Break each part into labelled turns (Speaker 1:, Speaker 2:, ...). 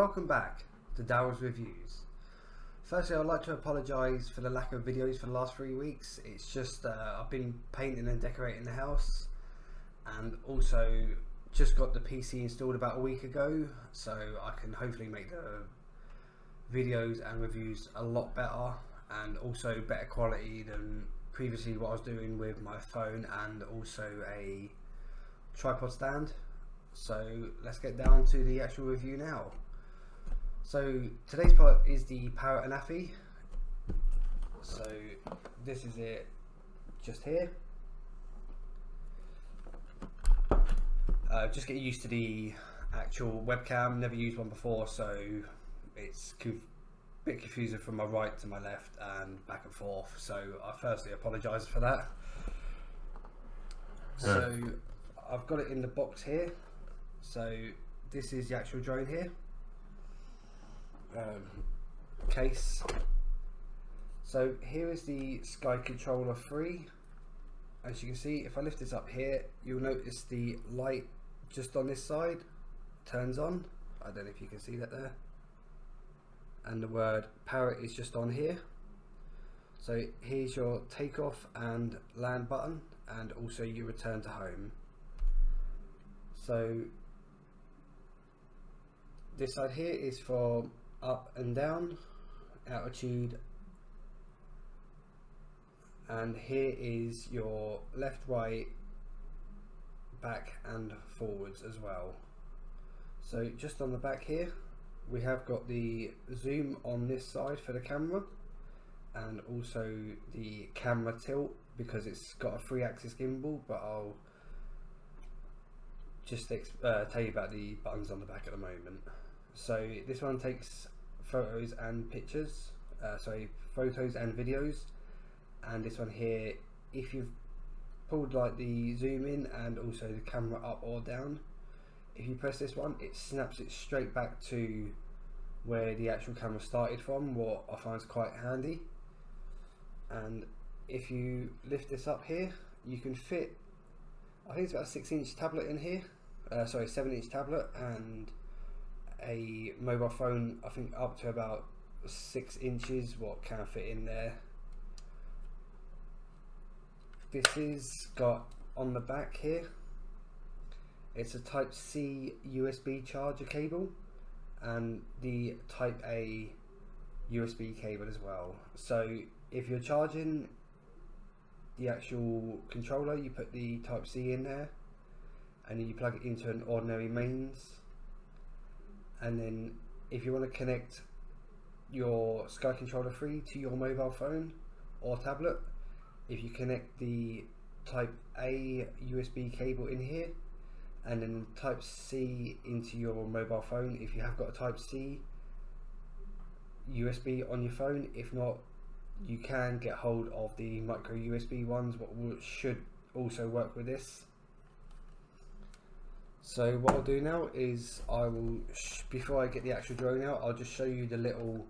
Speaker 1: welcome back to Daryl's Reviews. Firstly, I'd like to apologise for the lack of videos for the last 3 weeks. It's just I've been painting and decorating the house, and also just got the PC installed about a week ago, so I can hopefully make the videos and reviews a lot better and also better quality than previously what I was doing with my phone and also a tripod stand. So let's get down to the actual review now. So today's product is the Parrot Anafi. So this is it just here. Just get used to the actual webcam, never used one before, so it's a bit confusing from my right to my left and back and forth, so I firstly apologise for that. So I've got it in the box here. So this is the actual drone here, case. So here is the Sky Controller 3. As you can see, if I lift this up here, you'll notice the light just on this side turns on. I don't know if you can see that there, and the word Parrot is just on here. So here's your takeoff and land button, and also your return to home. So this side here is for up and down, altitude, and here is your left, right, back and forwards as well. So just on the back here we have got the zoom on this side for the camera, and also the camera tilt because it's got a 3-axis gimbal, but I'll just tell you about the buttons on the back at the moment. So this one takes photos and pictures, photos and videos, and this one here, if you've pulled like the zoom in and also the camera up or down, if you press this one, it snaps it straight back to where the actual camera started from, what I find is quite handy. And if you lift this up here, you can fit, I think it's about a 6-inch tablet in here, 7-inch tablet, and a mobile phone, I think up to about 6 inches, what can fit in there. This is got on the back here, it's a Type C USB charger cable and the Type A USB cable as well. So if you're charging the actual controller, you put the Type C in there and then you plug it into an ordinary mains. And then if you want to connect your Sky Controller 3 to your mobile phone or tablet, if you connect the Type A USB cable in here and then Type C into your mobile phone, if you have got a Type C USB on your phone, if not, you can get hold of the micro USB ones, what should also work with this. So what I'll do now is before I get the actual drone out, I'll just show you the little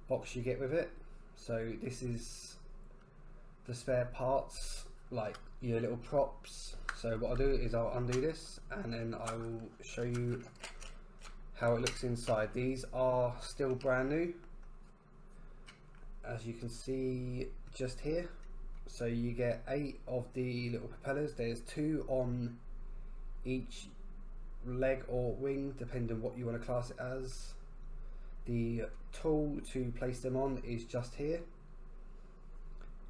Speaker 1: box you get with it. So this is the spare parts, like your little props. So what I'll do is I'll undo this and then I will show you how it looks inside. These are still brand new, as you can see just here. So you get 8 of the little propellers. There's 2 on each leg or wing, depending on what you want to class it as. The tool to place them on is just here,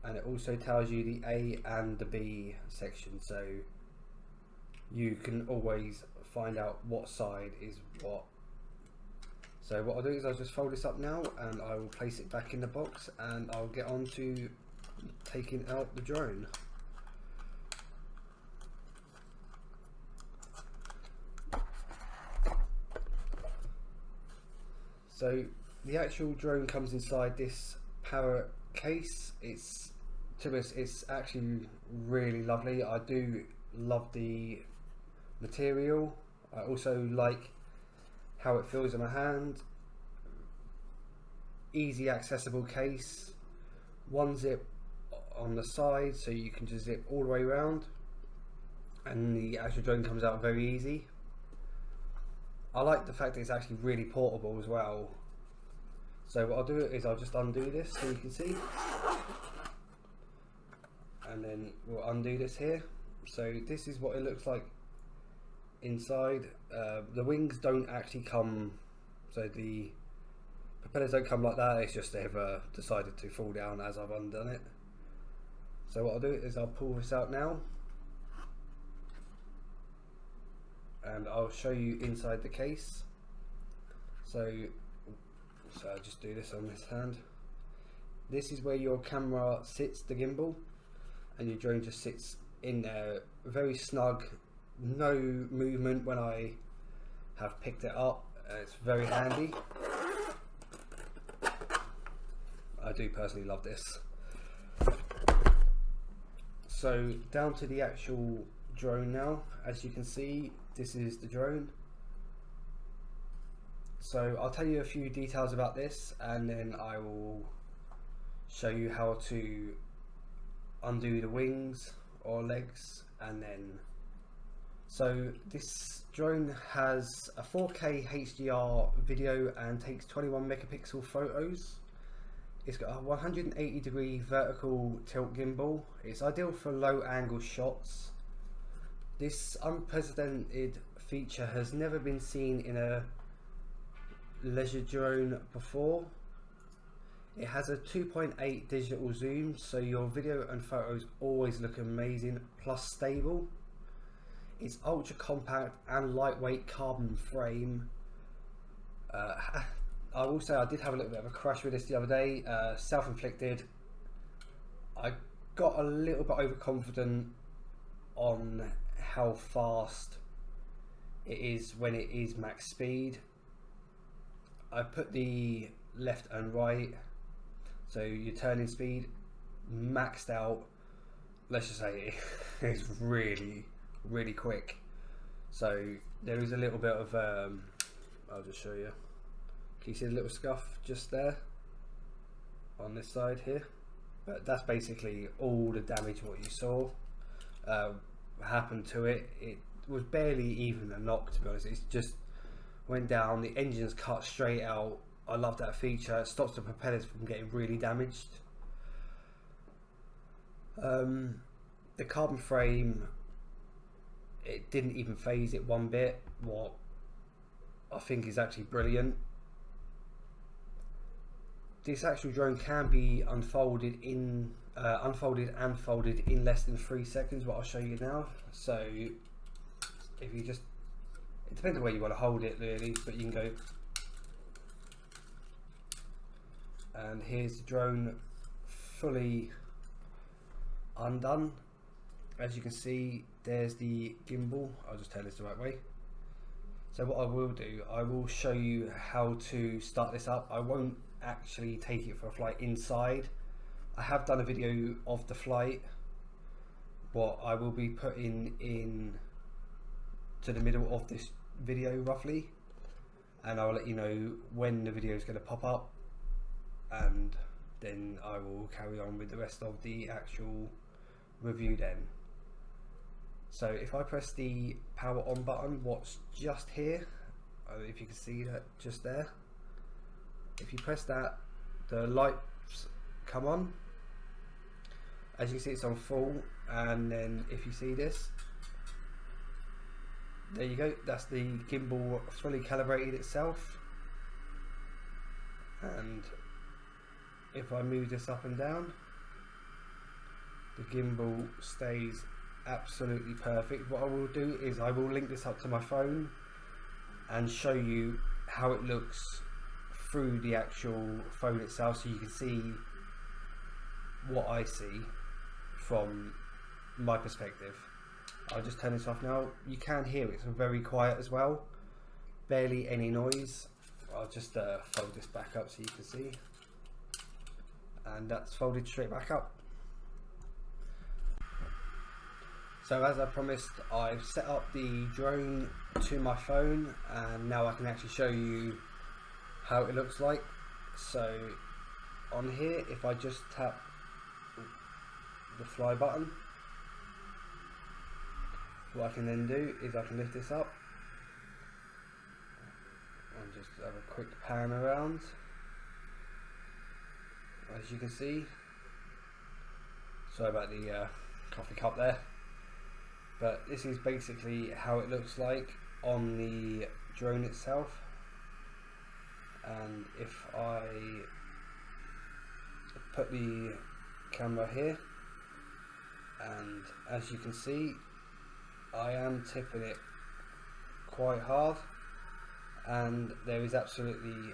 Speaker 1: and it also tells you the A and the B section, so you can always find out what side is what. So what I'll do is I'll just fold this up now and I will place it back in the box, and I'll get on to taking out the drone. So the actual drone comes inside this Parrot case. It's actually really lovely. I do love the material. I also like how it feels in my hand. Easy accessible case. 1 zip on the side, so you can just zip all the way around, and the actual drone comes out very easy. I like the fact that it's actually really portable as well. So what I'll do is I'll just undo this so you can see, and then we'll undo this here. So this is what it looks like inside. The wings don't actually come, so the propellers don't come like that, it's just they've decided to fall down as I've undone it. So what I'll do is I'll pull this out now, and I'll show you inside the case. So I'll just do this on this hand. This is where your camera sits, the gimbal, and your drone just sits in there, very snug, no movement when I have picked it up. It's very handy. I do personally love this. So down to the actual drone now. As you can see, this is the drone. So I'll tell you a few details about this, and then I will show you how to undo the wings or legs, and then so this drone has a 4K HDR video and takes 21 megapixel photos. It's got a 180 degree vertical tilt gimbal. It's ideal for low angle shots. This unprecedented feature has never been seen in a leisure drone before. It has a 2.8 digital zoom, so your video and photos always look amazing, plus stable. It's ultra compact and lightweight carbon frame. I will say I did have a little bit of a crash with this the other day, self-inflicted. I got a little bit overconfident on how fast it is when it is max speed. I put the left and right, so your turning speed maxed out. Let's just say it's really quick. So there is a little bit of I'll just show you. Can you see the little scuff just there on this side here? But that's basically all the damage what you saw happened to it. It was barely even a knock, to be honest. It's just went down, the engine's cut straight out. I love that feature. It stops the propellers from getting really damaged. The carbon frame, it didn't even phase it one bit, what I think is actually brilliant. This actual drone can be unfolded and folded in less than 3 seconds, what I'll show you now. So if you just, it depends on where you want to hold it really, but you can go, and here's the drone fully undone. As you can see, there's the gimbal. I'll just turn this the right way. So what I will do, I will show you how to start this up. I won't actually take it for a flight inside. I have done a video of the flight, what I will be putting in to the middle of this video roughly, and I'll let you know when the video is going to pop up, and then I will carry on with the rest of the actual review then. So if I press the power on button, what's just here, I don't know if you can see that just there, if you press that, the lights come on. As you can see, it's on full, and then if you see this, there you go, that's the gimbal fully calibrated itself. And if I move this up and down, the gimbal stays absolutely perfect. What I will do is I will link this up to my phone and show you how it looks through the actual phone itself, so you can see what I see from my perspective. I'll just turn this off now. You can hear it's very quiet as well, barely any noise. I'll just fold this back up so you can see, and that's folded straight back up. So as I promised, I've set up the drone to my phone, and now I can actually show you how it looks like. So on here, if I just tap the fly button, what I can then do is I can lift this up, just have a quick pan around. As you can see, sorry about the coffee cup there, but this is basically how it looks like on the drone itself. And if I put the camera here, and as you can see, I am tipping it quite hard, and there is absolutely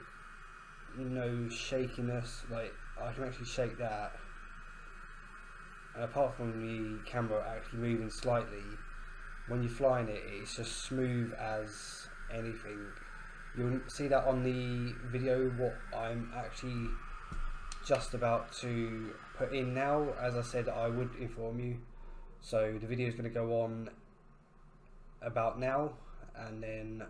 Speaker 1: no shakiness. Like, I can actually shake that, and apart from the camera actually moving slightly, when you're flying it, it's just smooth as anything. You'll see that on the video what I'm actually just about to put in now. As I said, I would inform you, so the video is going to go on about now, and then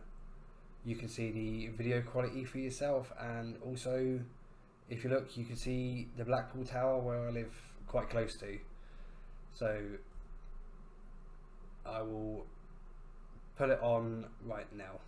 Speaker 1: you can see the video quality for yourself. And also, if you look, you can see the Blackpool Tower where I live quite close to. So I will put it on right now.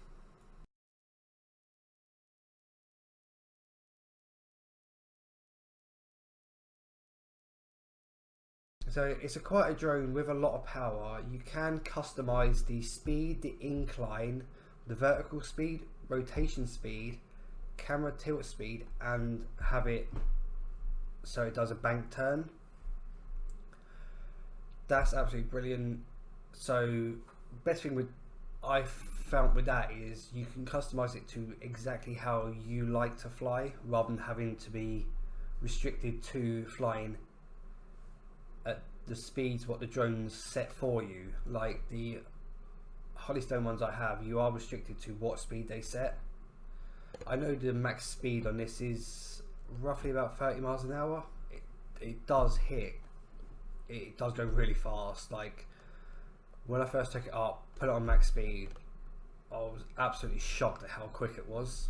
Speaker 1: So it's quite a drone with a lot of power. You can customize the speed, the incline, the vertical speed, rotation speed, camera tilt speed, and have it so it does a bank turn. That's absolutely brilliant. So best thing I found with that is you can customize it to exactly how you like to fly, rather than having to be restricted to flying at the speeds what the drone's set for you. Like the Hollystone ones I have, you are restricted to what speed they set. I know the max speed on this is roughly about 30 miles an hour. It does go really fast. Like, when I first took it up, put it on max speed, I was absolutely shocked at how quick it was.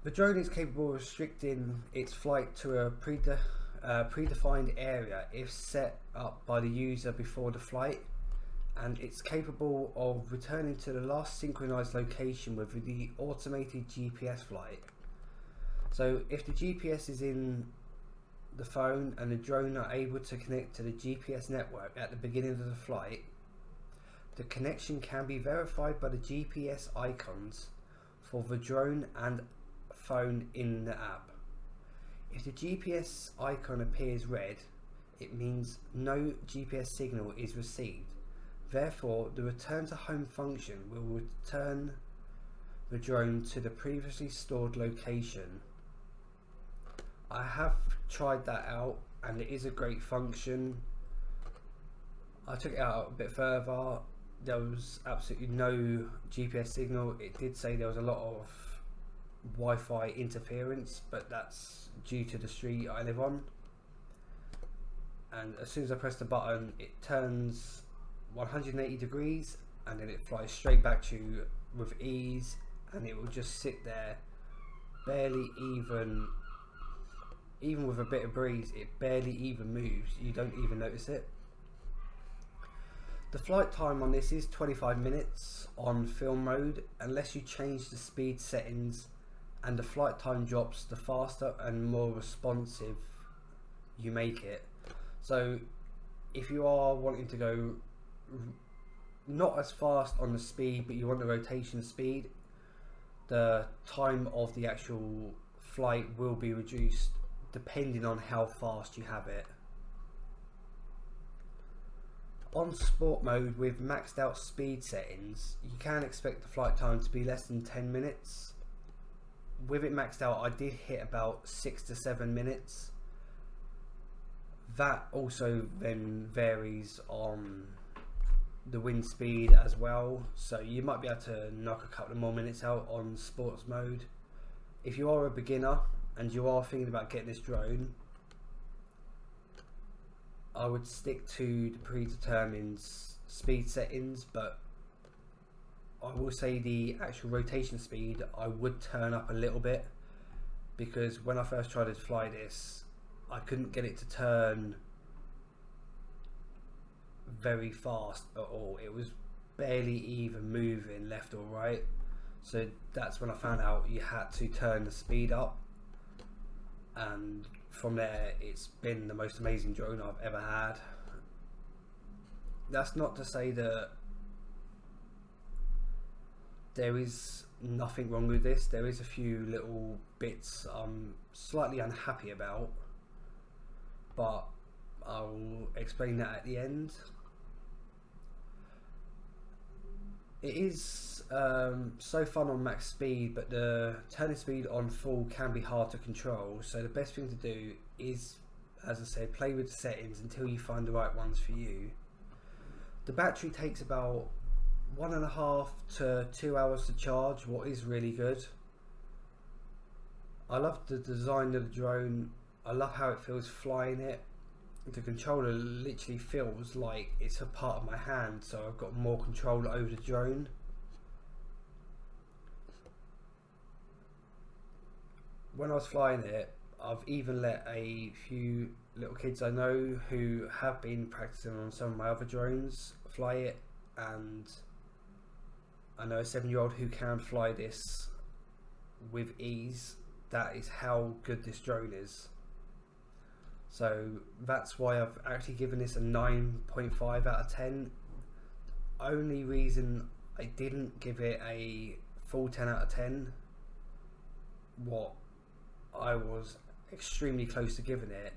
Speaker 1: The drone is capable of restricting its flight to a predefined area if set up by the user before the flight, and it's capable of returning to the last synchronized location with the automated GPS flight. So if the GPS is in the phone and the drone are able to connect to the GPS network at the beginning of the flight, the connection can be verified by the GPS icons for the drone and phone in the app. If the GPS icon appears red, it means no GPS signal is received. Therefore, the return to home function will return the drone to the previously stored location. I have tried that out, and it is a great function. I took it out a bit further. There was absolutely no GPS signal. It did say there was a lot of Wi-Fi interference, but that's due to the street I live on. And as soon as I press the button, it turns 180 degrees, and then it flies straight back to you with ease, and it will just sit there, barely even with a bit of breeze, it barely even moves. You don't even notice it. The flight time on this is 25 minutes on film mode, unless you change the speed settings, and the flight time drops the faster and more responsive you make it. So if you are wanting to go not as fast on the speed, but you want the rotation speed, the time of the actual flight will be reduced depending on how fast you have it. On sport mode with maxed out speed settings, you can expect the flight time to be less than 10 minutes. With it maxed out, I did hit about 6 to 7 minutes. That also then varies on the wind speed as well, so you might be able to knock a couple of more minutes out on sports mode. If you are a beginner and you are thinking about getting this drone, I would stick to the predetermined speed settings, but I will say the actual rotation speed I would turn up a little bit, because when I first tried to fly this, I couldn't get it to turn very fast at all. It was barely even moving left or right. So that's when I found out you had to turn the speed up, and from there it's been the most amazing drone I've ever had. That's not to say that there is nothing wrong with this. There is a few little bits I'm slightly unhappy about, but I'll explain that at the end. It is so fun on max speed, but the turning speed on full can be hard to control, so the best thing to do is, as I said, play with the settings until you find the right ones for you. The battery takes about 1.5 to 2 hours to charge, what is really good. I love the design of the drone. I love how it feels flying it. The controller literally feels like it's a part of my hand, so I've got more control over the drone. When I was flying it, I've even let a few little kids I know who have been practicing on some of my other drones fly it, and I know a 7-year-old who can fly this with ease. That is how good this drone is. So that's why I've actually given this a 9.5 out of 10. Only reason I didn't give it a full 10 out of 10, what I was extremely close to giving it,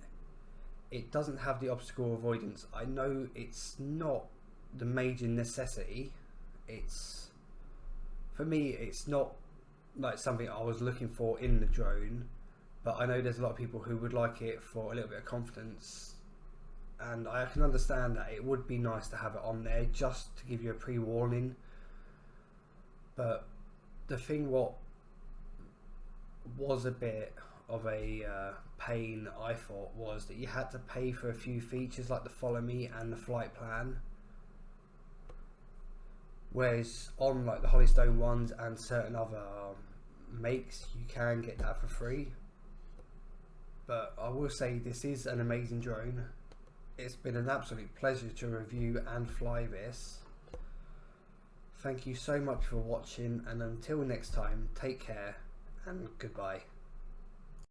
Speaker 1: it doesn't have the obstacle avoidance. I know it's not the major necessity. It's, for me, it's not like something I was looking for in the drone, but I know there's a lot of people who would like it for a little bit of confidence, and I can understand that it would be nice to have it on there just to give you a pre-warning. But the thing what was a bit of a pain, I thought, was that you had to pay for a few features like the follow me and the flight plan, whereas on like the Holystone ones and certain other makes you can get that for free. But I will say this is an amazing drone. It's been an absolute pleasure to review and fly this. Thank you so much for watching, and until next time, take care and goodbye.